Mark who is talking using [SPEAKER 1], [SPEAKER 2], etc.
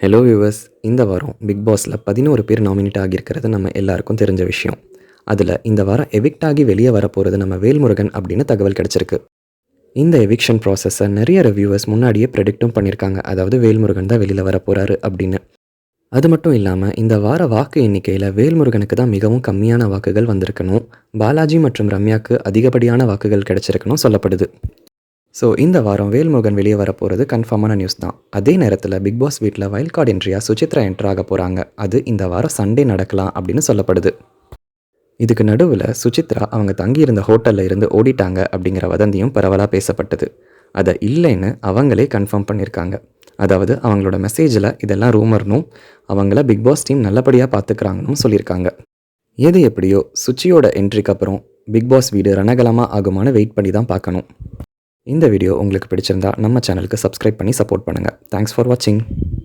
[SPEAKER 1] Hello viewers, இந்த வாரம் big பாஸில் 11 பேர் நாமினேட் ஆகியிருக்கிறது நம்ம எல்லாருக்கும் தெரிஞ்ச விஷயம். அதில் இந்த வாரம் எவிக்ட் ஆகி வெளியே வரப்போகிறது நம்ம வேல்முருகன் அப்படின்னு தகவல் கிடச்சிருக்கு. இந்த எவிக்ஷன் ப்ராசஸை நிறைய ரிவ்யூவர்ஸ் முன்னாடியே ப்ரெடிக்டும் பண்ணியிருக்காங்க. அதாவது வேல்முருகன் தான் வெளியில் வரப்போகிறாரு அப்படின்னு. அது மட்டும் இல்லாமல் இந்த வார வாக்கு எண்ணிக்கையில் வேல்முருகனுக்கு தான் மிகவும் கம்மியான வாக்குகள் வந்திருக்கணும். பாலாஜி மற்றும் ரம்யாவுக்கு அதிகப்படியான வாக்குகள் கிடைச்சிருக்கணும் சொல்லப்படுது. ஸோ இந்த வாரம் வேல்முருகன் வெளியே வரப்போகிறது கன்ஃபார்மான நியூஸ் தான். அதே நேரத்தில் பிக் பாஸ் வீட்டில் வைல்ட் கார்டு என்ட்ரியாக சுசித்ரா என்ட்ரு ஆக போகிறாங்க. அது இந்த வாரம் சண்டே நடக்கலாம் அப்படின்னு சொல்லப்படுது. இதுக்கு நடுவில் சுசித்ரா அவங்க தங்கியிருந்த ஹோட்டலில் இருந்து ஓடிட்டாங்க அப்படிங்கிற வதந்தியும் பரவலாக பேசப்பட்டது. அதை இல்லைன்னு அவங்களே கன்ஃபார்ம் பண்ணியிருக்காங்க. அதாவது அவங்களோட மெசேஜில் இதெல்லாம் ரூமர்னும் அவங்கள பிக் பாஸ் டீம் நல்லபடியாக பார்த்துக்கிறாங்கன்னு சொல்லியிருக்காங்க. எது எப்படியோ சுச்சியோட என்ட்ரிக்கு அப்புறம் பிக் பாஸ் வீடு ரணகலமாக ஆகுமான்னு வெயிட் பண்ணி தான் பார்க்கணும். இந்த வீடியோ உங்களுக்கு பிடிச்சிருந்தா நம்ம சேனலுக்கு சப்ஸ்கிரைப் பண்ணி சப்போர்ட் பண்ணுங்கள். தேங்க்ஸ் ஃபார் வாட்சிங்.